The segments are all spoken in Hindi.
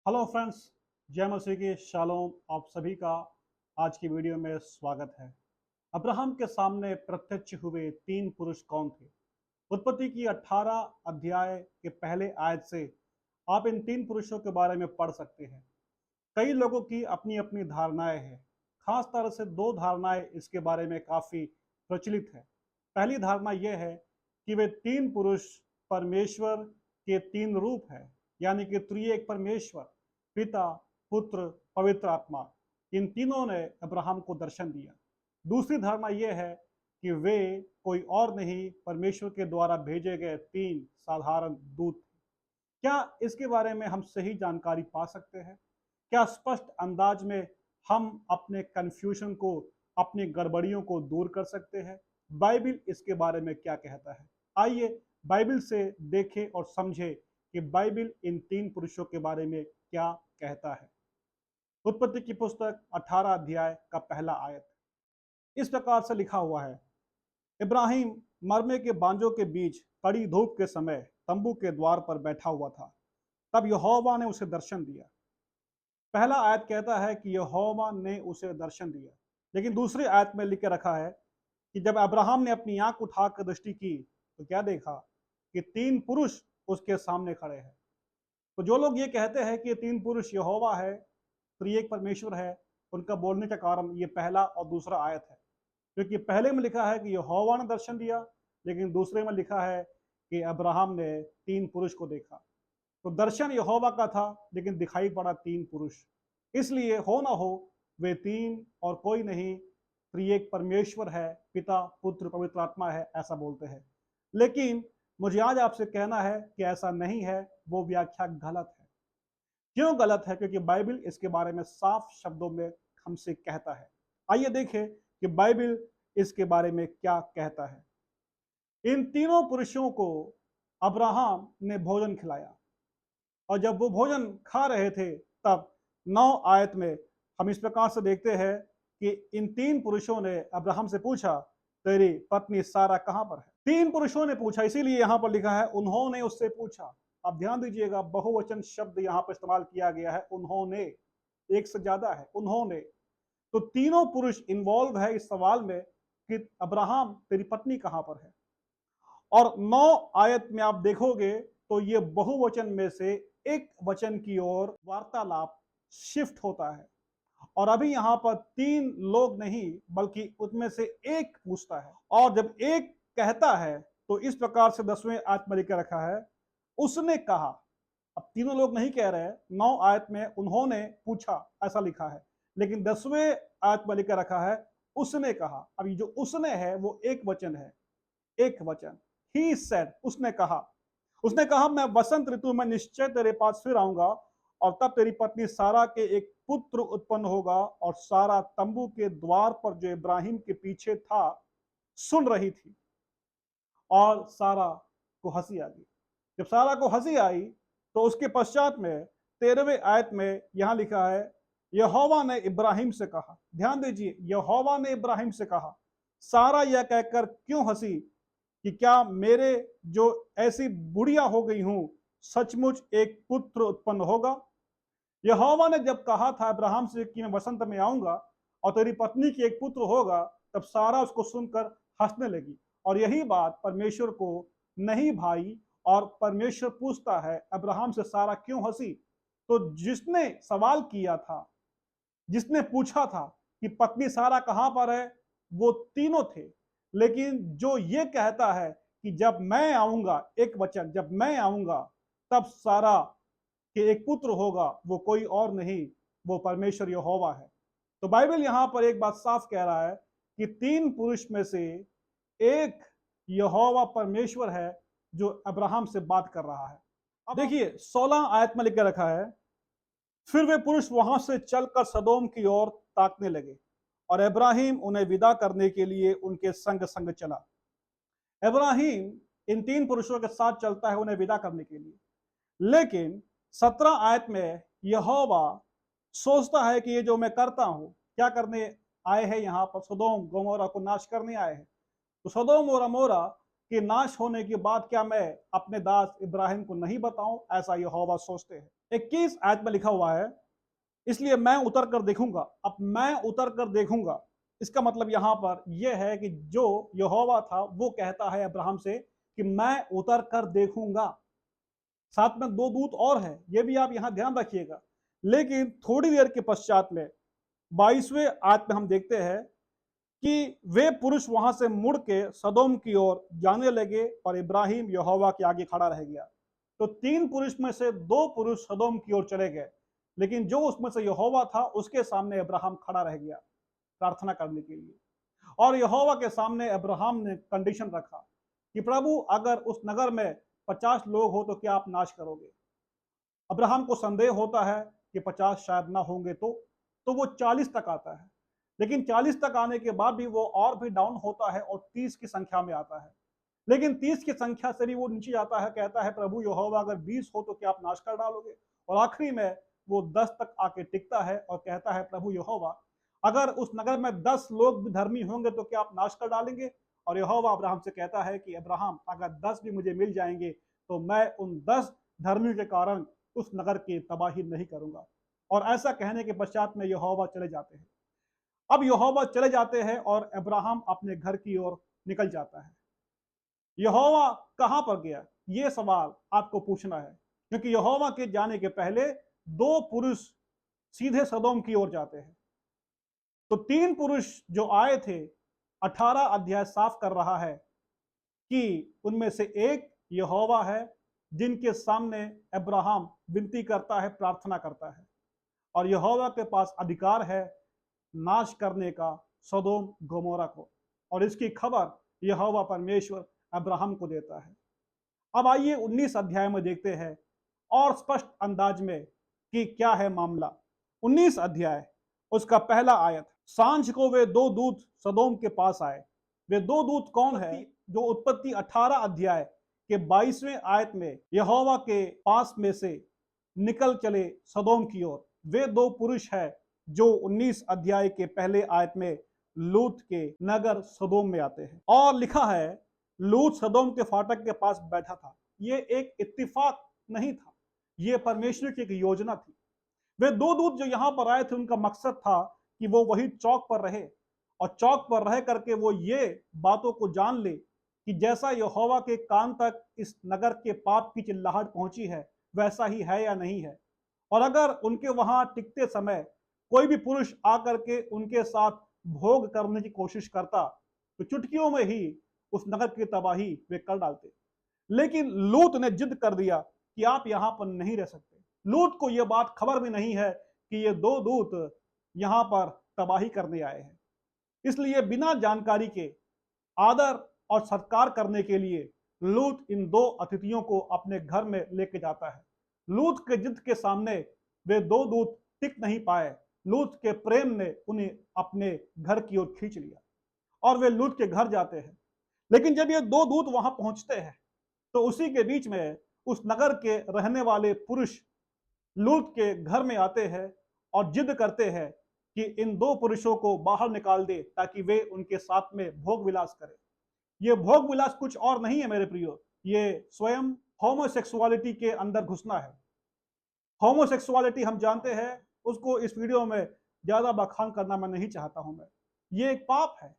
हेलो फ्रेंड्स, जय मसीह की शालोम। आप सभी का आज की वीडियो में स्वागत है। अब्राहम के सामने प्रत्यक्ष हुए तीन पुरुष कौन थे? उत्पत्ति की 18 अध्याय के पहले आयत से आप इन तीन पुरुषों के बारे में पढ़ सकते हैं। कई लोगों की अपनी अपनी धारणाएं हैं। खास तरह से दो धारणाएं इसके बारे में काफी प्रचलित है। पहली धारणा यह है कि वे तीन पुरुष परमेश्वर के तीन रूप हैं, यानी कि त्रिएक परमेश्वर, पिता, पुत्र, पवित्र आत्मा। इन तीनों ने अब्राहम को दर्शन दिया। दूसरी धारणा यह है कि वे कोई और नहीं, परमेश्वर के द्वारा भेजे गए तीन साधारण दूत थे। क्या इसके बारे में हम सही जानकारी पा सकते हैं? क्या स्पष्ट अंदाज में हम अपने कंफ्यूजन को, अपनी गड़बड़ियों को दूर कर सकते हैं? बाइबल इसके बारे में क्या कहता है? आइए बाइबल से देखें और समझें कि बाइबल इन तीन पुरुषों के बारे में क्या कहता है। उत्पत्ति की पुस्तक 18 अध्याय का पहला आयत इस प्रकार से लिखा हुआ है। इब्राहिम मरमे के बांजों के बीच कड़ी धूप के समय तंबू के द्वार पर बैठा हुआ था। तब यहोवा ने उसे दर्शन दिया। पहला आयत कहता है कि यहोवा ने उसे दर्शन दिया, लेकिन दूसरी आयत में लिख के रखा है कि जब अब्राहम ने अपनी आंख उठाकर दृष्टि की तो क्या देखा कि तीन पुरुष उसके सामने खड़े हैं। तो जो लोग ये कहते हैं कि ये तीन पुरुष यहोवा है, त्रिएक परमेश्वर है, उनका बोलने का कारण ये पहला और दूसरा आयत है। क्योंकि पहले में लिखा है कि यहोवा ने दर्शन दिया, लेकिन दूसरे में लिखा है कि अब्राहम ने तीन पुरुष को देखा। तो दर्शन यहोवा का था, लेकिन दिखाई पड़ा तीन पुरुष। इसलिए हो ना हो वे तीन और कोई नहीं, त्रिएक परमेश्वर है, पिता, पुत्र, पवित्र आत्मा है, ऐसा बोलते हैं। लेकिन मुझे आज आपसे कहना है कि ऐसा नहीं है, वो व्याख्या गलत है। क्यों गलत है? क्योंकि बाइबल इसके बारे में साफ शब्दों में हमसे कहता है। आइए देखें कि बाइबल इसके बारे में क्या कहता है। इन तीनों पुरुषों को अब्राहम ने भोजन खिलाया, और जब वो भोजन खा रहे थे तब 9 आयत में हम इस प्रकार से देखते हैं कि इन तीन पुरुषों ने अब्राहम से पूछा, तेरी पत्नी सारा कहां पर है? तीन पुरुषों ने पूछा, इसीलिए यहां पर लिखा है उन्होंने उससे पूछा। आप ध्यान दीजिएगा, बहुवचन शब्द यहां पर इस्तेमाल किया गया है, उन्होंने, एक से ज्यादा है, उन्होंने। तो तीनों पुरुष इन्वॉल्व है इस सवाल में कि अब्राहम तेरी पत्नी कहां पर है। और 9 आयत में आप देखोगे तो ये बहुवचन में से एक वचन की ओर वार्तालाप शिफ्ट होता है। और अभी यहां पर तीन लोग नहीं, बल्कि उसमें से एक पूछता है। और जब एक कहता है तो इस प्रकार से 10वें आयत में लिखकर रखा है, उसने कहा। अब तीनों लोग नहीं कह रहे हैं, 9 आयत में उन्होंने पूछा ऐसा लिखा है, लेकिन 10वें आयत में लिखकर रखा है उसने कहा। अब ये जो उसने है वो एक वचन है, एक वचन। ही सेड, उसने कहा मैं वसंत ऋतु में निश्चय तेरे पास फिर आऊंगा, और तब तेरी पत्नी सारा के एक पुत्र उत्पन्न होगा। और सारा तंबू के द्वार पर जो इब्राहिम के पीछे था सुन रही थी, और सारा को हंसी आ गई। जब सारा को हंसी आई तो उसके पश्चात में 13वें आयत में यहां लिखा है, यहोवा ने इब्राहिम से कहा। ध्यान दीजिए, यहोवा ने इब्राहिम से कहा। सारा यह कहकर क्यों हंसी कि क्या मेरे जो ऐसी बुढ़िया हो गई हूं, सचमुच एक पुत्र उत्पन्न होगा? यहोवा ने जब कहा था अब्राहम से कि मैं वसंत में आऊंगा और तेरी पत्नी की एक पुत्र होगा, तब सारा उसको सुनकर हंसने लगी। और यही बात परमेश्वर को नहीं भाई, और परमेश्वर पूछता है अब्राहम से, सारा क्यों हंसी? तो जिसने सवाल किया था, जिसने पूछा था कि पत्नी सारा कहां पर है, वो तीनों थे। लेकिन जो ये कहता है कि जब मैं आऊंगा, एक वचन, जब मैं आऊंगा तब सारा के एक पुत्र होगा, वो कोई और नहीं, वो परमेश्वर यहोवा है। तो बाइबल यहां पर एक बात साफ कह रहा है कि तीन पुरुष में से एक यहोवा परमेश्वर है जो अब्राहम से बात कर रहा है। अब देखिए 16 आयत में लिख के रखा है, फिर वे पुरुष वहां से चलकर सदोम की ओर ताकने लगे, और इब्राहिम उन्हें विदा करने के लिए उनके संग संग चला। इब्राहिम इन तीन पुरुषों के साथ चलता है उन्हें विदा करने के लिए। लेकिन 17 आयत में यहोवा सोचता है कि ये जो मैं करता हूं, क्या करने आए हैं यहां पर? सदोम गमोरा को नाश करने आए हैं। तो सदोम और अमोरा के नाश होने के बाद क्या मैं अपने दास इब्राहिम को नहीं बताऊं? ऐसा यहोवा सोचते हैं। 21 आयत में लिखा हुआ है, इसलिए मैं उतर कर देखूंगा। अब मैं उतर कर देखूंगा, इसका मतलब यहां पर यह है कि जो यहोवा था वो कहता है अब्राहम से कि मैं उतर कर देखूंगा। साथ में दो दूत और हैं, ये भी आप यहां ध्यान रखिएगा। लेकिन थोड़ी देर के पश्चात में 22वें आयत में हम देखते हैं कि वे पुरुष वहां से मुड़ के सदोम की ओर जाने लगे और इब्राहिम यहोवा के आगे खड़ा रह गया। तो 3 पुरुष में से 2 पुरुष सदोम की ओर चले गए, लेकिन जो उसमें से यहोवा था उसके सामने अब्राहम खड़ा रह गया प्रार्थना करने के लिए। और यहोवा के सामने अब्राहम ने कंडीशन रखा कि प्रभु, अगर उस नगर में 50 लोग हो तो क्या आप नाश करोगे? अब्राहम को संदेह होता है कि 50 शायद ना होंगे, तो वो 40 तक आता है। लेकिन 40 तक आने के बाद भी वो और भी डाउन होता है और 30 की संख्या में आता है। लेकिन 30 की संख्या से भी वो नीचे जाता है, कहता है प्रभु यहोवा, अगर 20 हो तो क्या आप नाश कर डालोगे? और आखिरी में वो 10 तक आके टिकता है और कहता है प्रभु यहोवा, अगर उस नगर में 10 लोग भी धर्मी होंगे तो क्या आप नाश कर डालेंगे? और यहोवा अब्राहम से कहता है कि अब्राहम, अगर 10 भी मुझे मिल जाएंगे तो मैं उन 10 धर्मियों के कारण उस नगर की तबाही नहीं करूंगा। और ऐसा कहने के पश्चात में यहोवा चले जाते हैं। अब यहोवा चले जाते हैं और अब्राहम अपने घर की ओर निकल जाता है। यहोवा कहां पर गया, यह सवाल आपको पूछना है, क्योंकि यहोवा के जाने के पहले 2 पुरुष सीधे सदोम की ओर जाते हैं। तो 3 पुरुष जो आए थे, 18 अध्याय साफ कर रहा है कि उनमें से एक यहोवा है जिनके सामने अब्राहम विनती करता है, प्रार्थना करता है। और यहोवा के पास अधिकार है नाश करने का सदोम गोमोरा को, और इसकी खबर यहोवा परमेश्वर अब्राहम को देता है। अब आइए 19 अध्याय में देखते हैं और स्पष्ट अंदाज में कि क्या है मामला। 19 अध्याय उसका पहला आयत, सांझ को वे 2 दूत सदोम के पास आए। वे 2 दूत कौन है? जो उत्पत्ति 18 अध्याय के 22वें आयत में यहोवा के पास में से निकल चले सदोम की ओर। वे 2 पुरुष है जो 19 अध्याय के पहले आयत में लूत के नगर सदोम में आते हैं। और लिखा है लूत सदोम के फाटक के पास बैठा था। ये एक इत्तिफाक नहीं था, ये परमेश्वर की एक योजना थी। वे 2 दूत जो यहां पर आए थे, उनका मकसद था कि वो वही चौक पर रहे और चौक पर रह करके वो ये बातों को जान ले कि जैसा यहोवा के कान तक इस नगर के पाप की चिल्लाहट पहुंची है, वैसा ही है या नहीं है। और अगर उनके वहां टिकते समय कोई भी पुरुष आकर के उनके साथ भोग करने की कोशिश करता तो चुटकियों में ही उस नगर की तबाही वे कर डालते। लेकिन लूत ने जिद कर दिया कि आप यहां पर नहीं रह सकते। लूत को यह बात खबर भी नहीं है कि ये 2 दूत यहां पर तबाही करने आए हैं। इसलिए बिना जानकारी के आदर और सत्कार करने के लिए लूत इन 2 अतिथियों को अपने घर में लेके जाता है। लूत के जिद के सामने वे 2 दूत टिक नहीं पाए। लूत के प्रेम ने उन्हें अपने घर की ओर खींच लिया और वे लूत के घर जाते हैं। लेकिन जब ये 2 दूत वहां पहुंचते हैं तो उसी के बीच में उस नगर के रहने वाले पुरुष लूत के घर में आते हैं और जिद करते हैं कि इन 2 पुरुषों को बाहर निकाल दे ताकि वे उनके साथ में भोग विलास करें। ये भोग विलास कुछ और नहीं है मेरे प्रियो, ये स्वयं होमोसेक्सुअलिटी के अंदर घुसना है। होमोसेक्सुअलिटी हम जानते हैं, उसको इस वीडियो में ज्यादा बखान करना मैं नहीं चाहता हूं। मैं ये एक पाप है।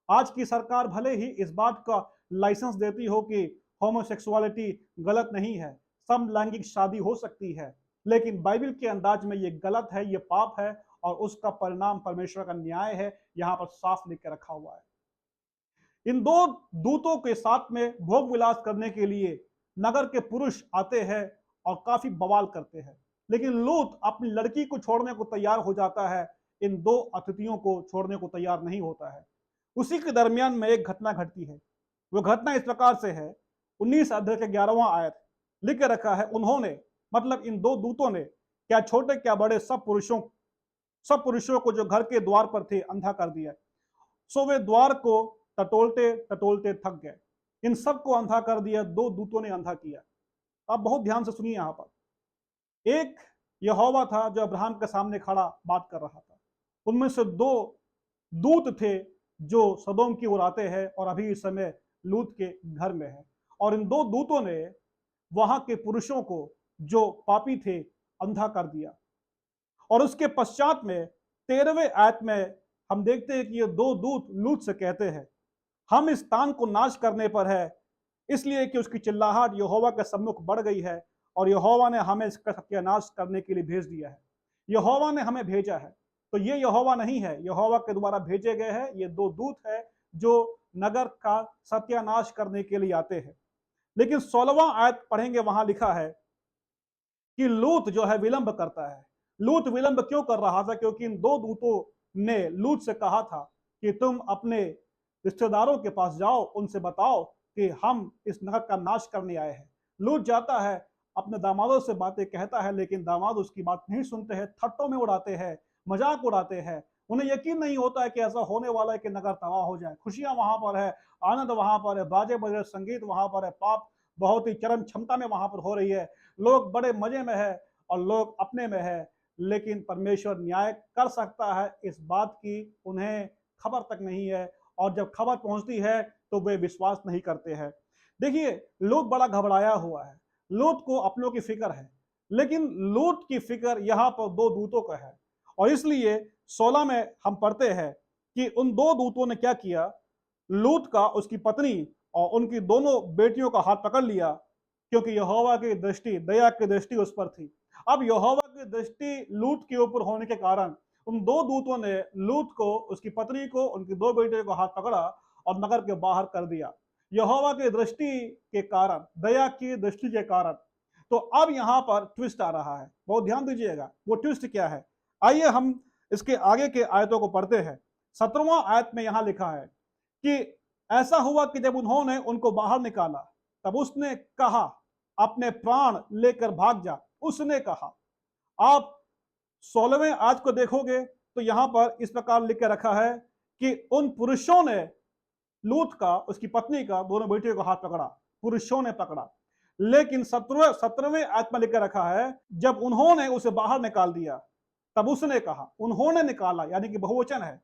आज की सरकार भले ही इस बात का लाइसेंस देती हो कि होमोसेक्सुअलिटी गलत नहीं है, समलैंगिक शादी हो सकती है, लेकिन बाइबल के अंदाज में ये गलत है, ये पाप है और उसका परिणाम परमेश्वर का न्याय है। यहां पर साफ लिख के रखा हुआ है। इन 2 दूतों के साथ में भोग विलास करने के लिए नगर के पुरुष आते हैं और काफी बवाल करते हैं। लेकिन लूत अपनी लड़की को छोड़ने को तैयार हो जाता है, इन 2 अतिथियों को छोड़ने को तैयार नहीं होता है। उसी के दरमियान में एक घटना घटती है। वो घटना इस प्रकार से है, 19 अध्याय के 11वां आयत लिख के रखा है, उन्होंने मतलब इन 2 दूतों ने क्या छोटे क्या बड़े सब पुरुषों को जो घर के द्वार पर थे अंधा कर दिया। सो वे द्वार को टटोलते टटोलते थक गए। इन सबको अंधा कर दिया, 2 दूतों ने अंधा किया। आप बहुत ध्यान से सुनिए। यहां पर एक यहोवा था जो अब्राहम के सामने खड़ा बात कर रहा था। उनमें से 2 दूत थे जो सदोम की ओर आते हैं और अभी इस समय लूत के घर में है। और इन 2 दूतों ने वहां के पुरुषों को जो पापी थे अंधा कर दिया। और उसके पश्चात में 13वें आयत में हम देखते हैं कि ये दो दूत लूत से कहते हैं, हम इस स्थान को नाश करने पर है, इसलिए कि उसकी चिल्लाहट यहोवा के सम्मुख बढ़ गई है और यहोवा ने हमें इसका सत्यानाश करने के लिए भेज दिया है। यहोवा ने हमें भेजा है, तो ये यहोवा नहीं है, यहोवा के द्वारा भेजे गए हैं ये दो दूत है जो नगर का सत्यानाश करने के लिए आते हैं। लेकिन 16वां आयत पढ़ेंगे, वहां लिखा है कि लूत जो है विलंब करता है। लूत विलंब क्यों कर रहा था? क्योंकि इन दो दूतों ने लूत से कहा था कि तुम अपने रिश्तेदारों के पास जाओ, उनसे बताओ कि हम इस नगर का नाश करने आए हैं। लूत जाता है, अपने दामादों से बातें कहता है, लेकिन दामाद उसकी बात नहीं सुनते हैं, थट्टों में उड़ाते हैं, मजाक उड़ाते हैं। उन्हें यकीन नहीं होता है कि ऐसा होने वाला है कि नगर तबाह हो जाए। खुशियां वहां पर है, आनंद वहां पर है, बाजे बजे संगीत वहां पर है, पाप बहुत ही चरम क्षमता में वहां पर हो रही है, लोग बड़े मजे में है और लोग अपने में है। लेकिन परमेश्वर न्याय कर सकता है, इस बात की उन्हें खबर तक नहीं है, और जब खबर पहुंचती है तो वे विश्वास नहीं करते हैं। देखिए, लूत बड़ा घबराया हुआ है, लूत को अपनों की फिक्र है, लेकिन लूत की फिक्र यहाँ पर दो दूतों का है। और इसलिए 16 में हम पढ़ते हैं कि उन दो दूतों ने क्या किया, लूत का, उसकी पत्नी और उनकी दोनों बेटियों का हाथ पकड़ लिया, क्योंकि यहोवा की दृष्टि, दया की दृष्टि उस पर थी। अब यहोवा की दृष्टि लूत के ऊपर होने के कारण उन दो दूतों ने लूत को, उसकी पत्नी को, उनकी दो बेटियों को हाथ पकड़ा और नगर के बाहर कर दिया, यहोवा की दृष्टि के कारण, दया की दृष्टि के कारण। तो अब यहां पर ट्विस्ट आ रहा है, बहुत ध्यान दीजिएगा। वो ट्विस्ट क्या है? आइए हम इसके आगे के आयतों को पढ़ते हैं। 17वां आयत में यहां लिखा है कि ऐसा हुआ कि जब उन्होंने उनको बाहर निकाला, तब उसने कहा, अपने प्राण लेकर भाग जा। उसने कहा। आप 16वें आयत को देखोगे तो यहां पर इस प्रकार लिख के रखा है कि उन पुरुषों ने लूत का, उसकी पत्नी का, दोनों बेटियों को हाथ पकड़ा, पुरुषों ने पकड़ा। लेकिन 17वें आयत में लिख के रखा है, जब उन्होंने उसे बाहर निकाल दिया, तब उसने कहा। उन्होंने निकाला यानी कि बहुवचन है,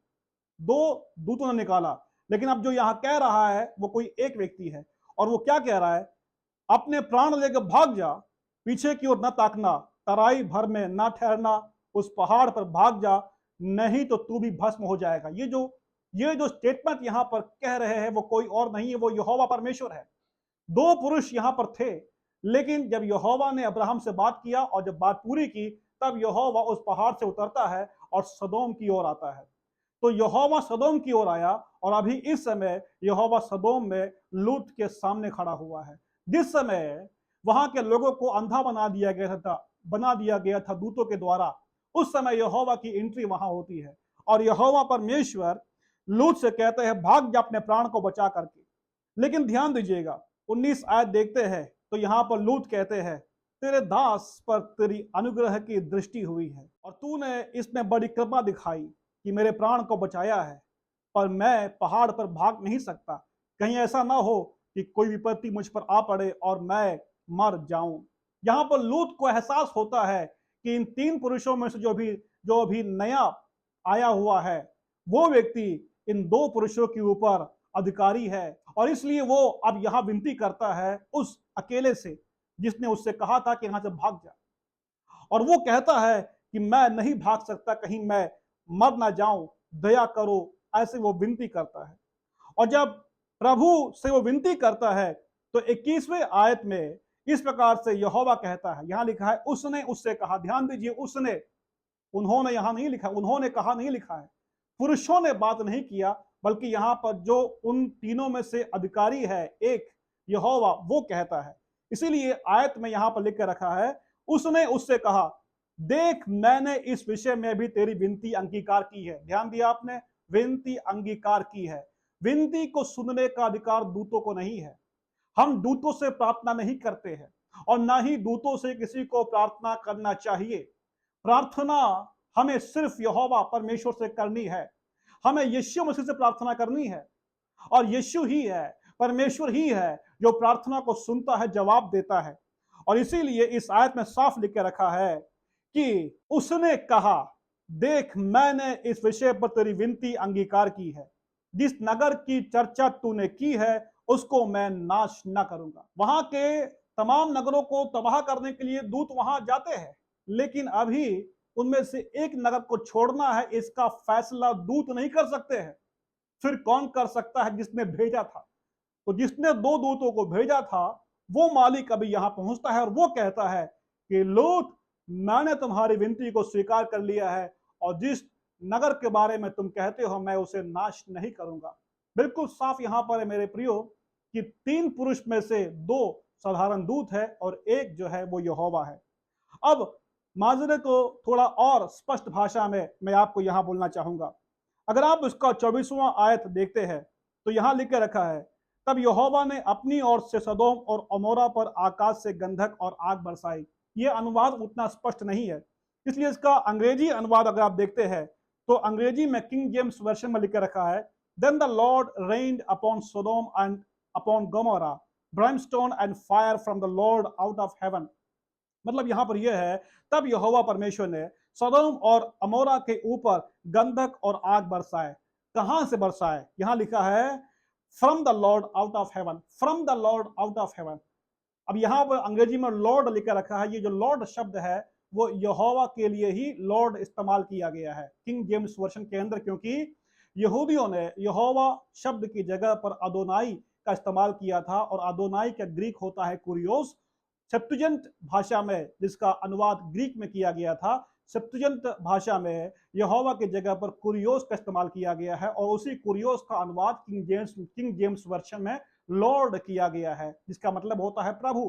दो दूतों ने निकाला। लेकिन अब जो यहां कह रहा है वो कोई एक व्यक्ति है, और वो क्या कह रहा है? अपने प्राण लेकर भाग जा, पीछे की ओर न ताकना, तराई भर में न ठहरना, उस पहाड़ पर भाग जा, नहीं तो तू भी भस्म हो जाएगा। ये जो स्टेटमेंट यहां पर कह रहे हैं वो कोई और नहीं है, वो यहोवा परमेश्वर है। दो पुरुष यहां पर थे, लेकिन जब यहोवा ने अब्राहम से बात किया और जब बात पूरी की, तब यहोवा उस पहाड़ से उतरता है और सदोम की ओर आता है। तो यहोवा सदोम की ओर आया, और अभी इस समय यहोवा सदोम में लूत के सामने खड़ा हुआ है। जिस समय वहां के लोगों को अंधा बना दिया गया था दूतों के द्वारा, उस समय यहोवा की एंट्री वहां होती है, और यहोवा परमेश्वर लूत से कहते हैं, भाग जा अपने प्राण को बचा करके। लेकिन ध्यान दीजिएगा, 19 आयत देखते हैं तो यहां पर लूत कहते हैं, तेरे दास पर तेरी अनुग्रह की दृष्टि हुई है और तूने इसमें बड़ी कृपा दिखाई कि मेरे प्राण को बचाया है, पर मैं पहाड़ पर भाग नहीं सकता, कहीं ऐसा ना हो कि कोई विपत्ति मुझ पर आ पड़े और मैं मर जाऊं। यहां पर लूत को एहसास होता है कि इन तीन पुरुषों में से जो अभी नया आया हुआ है, वो व्यक्ति इन दो पुरुषों के ऊपर अधिकारी है, और इसलिए वो अब यहां विनती करता है उस अकेले से जिसने उससे कहा था कि यहां से भाग जा। और वो कहता है कि मैं नहीं भाग सकता, कहीं मैं मर ना जाऊं, दया करो, ऐसे वो विनती करता है। और जब प्रभु से वो विनती करता है तो 21वें आयत में इस प्रकार से यहोवा कहता है, यहां लिखा है, उसने उससे कहा। ध्यान दीजिए, उसने, उन्होंने यहां नहीं लिखा, उन्होंने कहा नहीं लिखा है, पुरुषों ने बात नहीं किया, बल्कि यहां पर जो उन तीनों में से अधिकारी है एक, यहोवा, वो कहता है। इसीलिए आयत में यहां पर लिख के रखा है, उसने उससे कहा, देख मैंने इस विषय में भी तेरी विनती अंगीकार की है। ध्यान दिया आपने, विनती अंगीकार की है। विनती को सुनने का अधिकार दूतों को नहीं है। हम दूतों से प्रार्थना नहीं करते हैं, और ना ही दूतों से किसी को प्रार्थना करना चाहिए। प्रार्थना हमें सिर्फ यहोवा परमेश्वर से करनी है। हमें यीशु मसीह से प्रार्थना करनी है, और यीशु ही है, परमेश्वर ही है जो प्रार्थना को सुनता है, जवाब देता है। और इसीलिए इस आयत में साफ लिख के रखा है कि उसने कहा, देख मैंने इस विषय पर तेरी विनती अंगीकार की है, जिस नगर की चर्चा तूने की है उसको मैं नाश न करूंगा। वहां के तमाम नगरों को तबाह करने के लिए दूत वहां जाते हैं, लेकिन अभी उनमें से एक नगर को छोड़ना है, इसका फैसला दूत नहीं कर सकते हैं। फिर कौन कर सकता है? जिसने भेजा था। तो जिसने दो दूतों को भेजा था, वो मालिक अभी यहां पहुंचता है और वो कहता है कि लूत, मैंने तुम्हारी विनती को स्वीकार कर लिया है और जिस नगर के बारे में तुम कहते हो मैं उसे नाश नहीं करूंगा। बिल्कुल साफ यहां पर है मेरे प्रियो कि तीन पुरुष में से दो साधारण दूत है और एक जो है वो यहोवा है। अब माजरे को थोड़ा और स्पष्ट भाषा में मैं आपको यहां बोलना चाहूंगा। अगर आप उसका 24वां आयत देखते हैं तो यहां लिख के रखा है, तब यहोवा ने अपनी ओर से सदोम और अमोरा पर आकाश से गंधक और आग बरसाई। यह अनुवाद उतना स्पष्ट नहीं है, इसलिए इसका अंग्रेजी अनुवाद अगर आप देखते हैं तो अंग्रेजी में किंग जेम्स वर्शन में लिख के रखा है, then the Lord rained upon Sodom and upon Gomorrah brimstone and fire from the Lord out of heaven. मतलब यहां पर यह है, तब यहोवा परमेश्वर ने सदोम और अमोरा के ऊपर गंधक और आग बरसाए। कहां से बरसाए? यहां लिखा है from the Lord out of haven, from the Lord out of haven. अब यहां पर अंग्रेजी में लॉर्ड लिखा रखा है, ये जो लॉर्ड शब्द है वो यहोवा के लिए ही लॉर्ड इस्तेमाल किया गया है किंग जेम्स वर्शन के अंदर, क्योंकि यहूदियों ने यहोवा शब्द की जगह पर अदोनाई का इस्तेमाल किया था और अदोनाई का ग्रीक होता है कुरियोस। सेप्टुजेंट भाषा में जिसका अनुवाद ग्रीक में किया गया था, सेप्टुजेंट भाषा में यहोवा की जगह पर कुरियोस का इस्तेमाल किया गया है और उसी कुरियोस का अनुवाद किंग जेम्स वर्शन में लॉर्ड किया गया है, जिसका मतलब होता है प्रभु।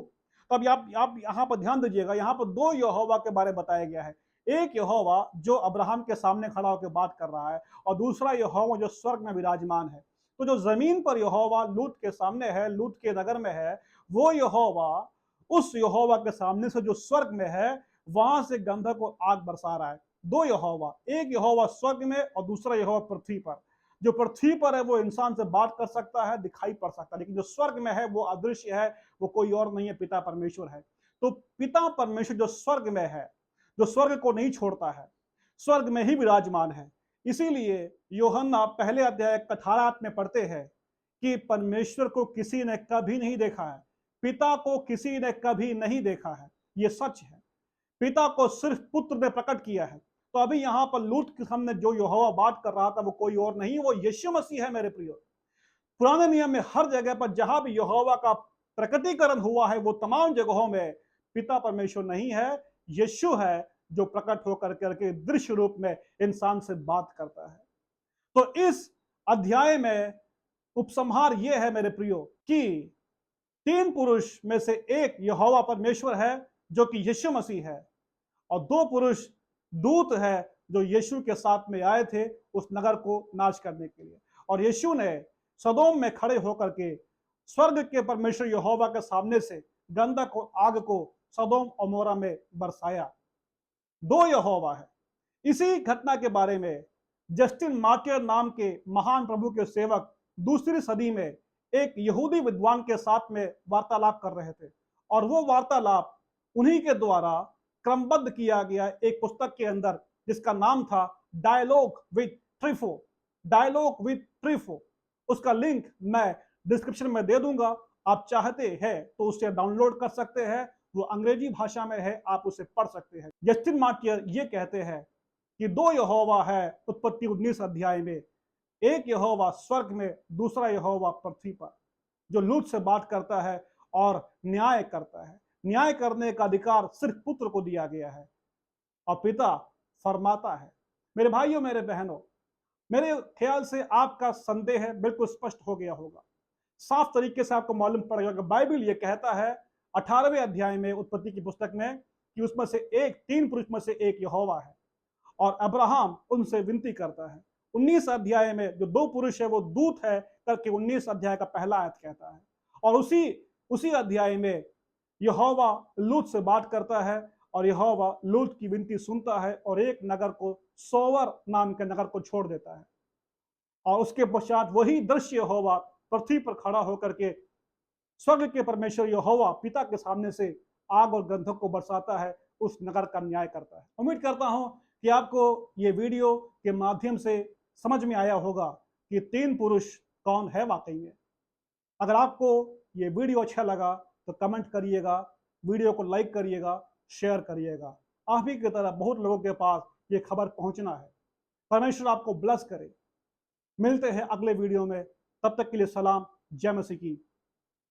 तो अब आप यहाँ पर ध्यान दीजिएगा, यहाँ पर दो यहोवा के बारे में बताया गया है। एक यहोवा जो अब्राहम के सामने खड़ा होकर बात कर रहा है और दूसरा यहोवा जो स्वर्ग में विराजमान है। तो जो जमीन पर यहोवा लूत के सामने है, लूत के नगर में है, वो यहोवा उस यहोवा के सामने से जो स्वर्ग में है वहां से गंधक और आग बरसा रहा है। दो यहोवा, एक यहोवा स्वर्ग में और दूसरा यहोवा पृथ्वी पर। जो पृथ्वी पर है वो इंसान से बात कर सकता है, दिखाई पड़ सकता है, लेकिन जो स्वर्ग में है वो अदृश्य है, वो कोई और नहीं है, पिता परमेश्वर है। तो पिता परमेश्वर जो स्वर्ग में है, जो स्वर्ग को नहीं छोड़ता है, स्वर्ग में ही विराजमान है। इसीलिए यूहन्ना पहले अध्याय 18 में पढ़ते हैं कि परमेश्वर को किसी ने कभी नहीं देखा है, पिता को किसी ने कभी नहीं देखा है। ये सच है, पिता को सिर्फ पुत्र ने प्रकट किया है। तो अभी यहां पर लूत के सामने जो यहोवा बात कर रहा था वो कोई और नहीं, वो यीशु मसीह है मेरे प्रियो। पुराने नियम में हर जगह पर जहां भी यहोवा का प्रकटीकरण हुआ है वो तमाम जगहों में पिता परमेश्वर नहीं है, यीशु है जो प्रकट होकर करके दृश्य रूप में इंसान से बात करता है। तो इस अध्याय में उपसंहार यह है मेरे प्रियो कि तीन पुरुष में से एक यहोवा परमेश्वर है जो कि यीशु मसीह है और दो पुरुष दूत है जो यीशु के साथ में आए थे उस नगर को नाश करने के लिए। और यीशु ने सदोम में खड़े होकर के स्वर्ग के परमेश्वर यहोवा के सामने से गंधक और आग को सदोम और मोरा में बरसाया। दो यहोवा है। इसी घटना के बारे में जस्टिन मार्टियर नाम के महान प्रभु के सेवक दूसरी सदी में एक यहूदी विद्वान के साथ में वार्तालाप कर रहे थे और वो वार्तालाप उन्हीं के द्वारा क्रमबद्ध किया गया एक पुस्तक के अंदर जिसका नाम था डायलॉग विद ट्रिफो। डायलॉग विद ट्रिफो, उसका लिंक मैं डिस्क्रिप्शन में दे दूंगा, आप चाहते हैं तो उसे डाउनलोड कर सकते हैं, वो अंग्रेजी भाषा में है, आप उसे पढ़ सकते हैं। जस्टिन मार्टियर ये कहते हैं कि दो यहोवा है उत्पत्ति 19 अध्याय में, एक यहोवा स्वर्ग में, दूसरा यहोवा पृथ्वी पर, जो लूत से बात करता है और न्याय करता है। न्याय करने का अधिकार सिर्फ पुत्र को दिया गया है और पिता फरमाता है। मेरे भाइयों, मेरे बहनों, मेरे ख्याल से आपका संदेह बिल्कुल स्पष्ट हो गया होगा, साफ तरीके से आपको मालूम पड़ गया कि बाइबल ये कहता है 18वें अध्याय में उत्पत्ति की पुस्तक में कि उसमें से एक, तीन पुरुष में से एक यहोवा है और अब्राहम उनसे विनती करता है। 19 अध्याय में जो दो पुरुष है वो दूत है करके 19 अध्याय का पहला आयत कहता है और उसी अध्याय में यहोवा लूत से बात करता है और यहोवा लूत की विनती सुनता है और एक नगर को, सोवर नाम के नगर को छोड़ देता है और उसके पश्चात वही दृश्य यहोवा पृथ्वी पर खड़ा होकर के स्वर्ग के परमेश्वर यहोवा पिता के सामने से आग और गंधक को बरसाता है, उस नगर का न्याय करता है। उम्मीद करता हूं कि आपको ये वीडियो के माध्यम से समझ में आया होगा कि तीन पुरुष कौन है वाकई में। अगर आपको ये वीडियो अच्छा लगा तो कमेंट करिएगा, वीडियो को लाइक करिएगा, शेयर करिएगा। आप ही की तरह बहुत लोगों के पास ये खबर पहुंचना है। परमेश्वर आपको ब्लेस करे। मिलते हैं अगले वीडियो में, तब तक के लिए सलाम। जय मसीह की